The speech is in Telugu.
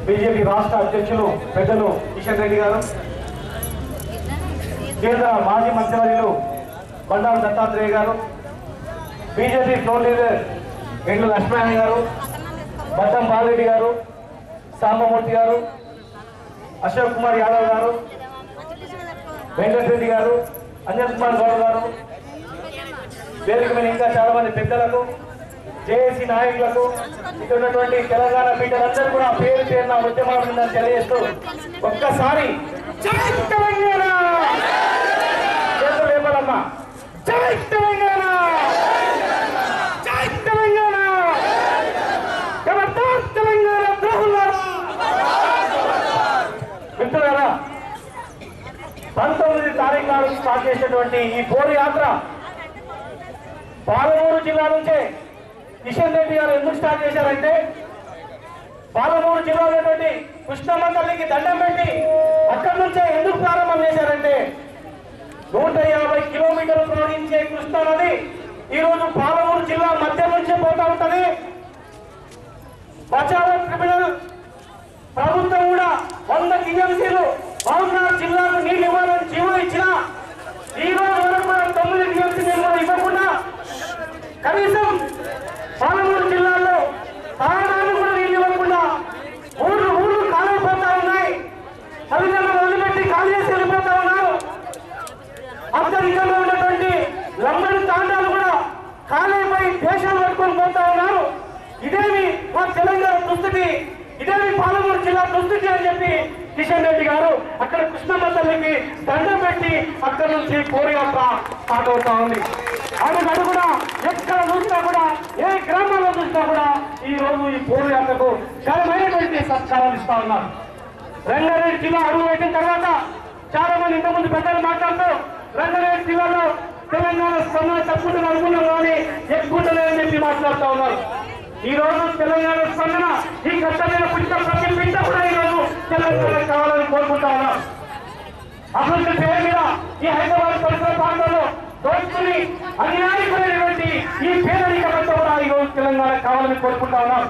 బీజేపీ రాష్ట్ర అధ్యక్షులు పెద్దలు కిషన్ రెడ్డి గారు, కేంద్ర మాజీ మంత్రివర్యులు బండారు దత్తాత్రేయ గారు, బీజేపీ ఫ్లోర్ లీడర్ ఎండ్ల లక్ష్మణ్ గారు, బద్దం బాలరెడ్డి గారు, సాంబమూర్తి గారు, అశోక్ కుమార్ యాదవ్ గారు, వెంకటరెడ్డి గారు, అంజన్ కుమార్ గౌడ్ గారు, వేదిక మీద ఇంకా చాలా మంది పెద్దలకు, జేఏసీ నాయకులకు, ఇక్కడ ఉన్నటువంటి తెలంగాణ బిడ్డలందరూ కూడా పేరు పేరున ఉద్యమాలు తెలియజేస్తూ ఒక్కసారి జై తెలంగాణ లేపాలమ్మా, జై తెలంగాణ, జై తెలంగాణ, తెలంగాణ ద్రోహులారా. మిత్రులారా, 19 తారీఖు నాడు స్టార్ట్ చేసినటువంటి ఈ పోరు యాత్ర పాలమూరు జిల్లా నుంచే కిషన్ రెడ్డి గారు ఎందుకు స్టార్ట్ చేశారంటే, పాలమూరు జిల్లాలో కృష్ణమ్మ తల్లికి దండం పెట్టి అక్కడి నుంచే ఎందుకు ప్రారంభం చేశారంటే, 150 కిలోమీటర్లు ప్రవహించే కృష్ణా నది ఈరోజు పాలమూరు జిల్లా మధ్య నుంచే పోతా ఉంటది. బచావో ట్రిబ్యునల్ ప్రభుత్వం కూడా 100 టీఎంసీలు మహబూబ్నగర్ జిల్లాకు నీళ్ళు ఇవ్వాలని జీవో ఇచ్చిన ఈ రోజు వరకు కూడా 9 టీఎంసీ నీళ్ళు ఇవ్వకుండా కనీసం పాలమూరు జిల్లాలో తాగడానికి కూడా నీళ్ళు ఇవ్వకుండా ఊళ్ళు కాలిపోతా ఉన్నాయి. తల్లిదండ్రులు వదిలిపెట్టి ఖాళీ చేసి వెళ్ళిపోతా ఉన్నారు. అత్యధికంగా ఉన్నటువంటి లంబడి తాండాలు కూడా ఖాళీపై దేశాలు పట్టుకొని పోతా ఉన్నారు. ఇదేమి మా తెలంగాణ దుస్థితి, ఇదేమి పాలమూరు జిల్లా దుస్థితి అని చెప్పి కిషన్ రెడ్డి గారు అక్కడ కృష్ణమ్మ తల్లికి దండం పెట్టి అక్కడి నుంచి పోరుయాత్ర స్టార్ట్ అవుతా ఉంది. అడుగు కూడా ఎక్కడ చూసినా కూడా, ఏ గ్రామాల్లో చూసినా కూడా ఈ రోజు ఈ పోరుయాత్రకు ఘనమైనటువంటి సత్కారాలు ఇస్తా ఉన్నారు. రంగారెడ్డి జిల్లా అడుగు పెట్టిన తర్వాత చాలా మంది ఇంతకుముందు పెద్దలు మాట్లాడుతూ రంగారెడ్డి జిల్లాలో తెలంగాణ స్పందన తప్పుకుంటున్న అనుకున్నాం కానీ ఎక్కుంటలేదని చెప్పి మాట్లాడుతూ ఉన్నారు. ఈ రోజు తెలంగాణ స్పందన ఈ గడ్డ మీద పుట్టిన ప్రతి బిడ్డ కూడా ఈ రోజు తెలంగాణ కావాలని కోరుకుంటా ఉన్నారు. అభివృద్ధి పేరు మీద ఈ హైదరాబాద్ పరిసర ప్రాంతాల్లో దోచుకుని అన్యాయమైనటువంటి ఈ పేదరిక కూడా ఈ రోజు తెలంగాణ కావాలని కోరుకుంటా ఉన్నారు.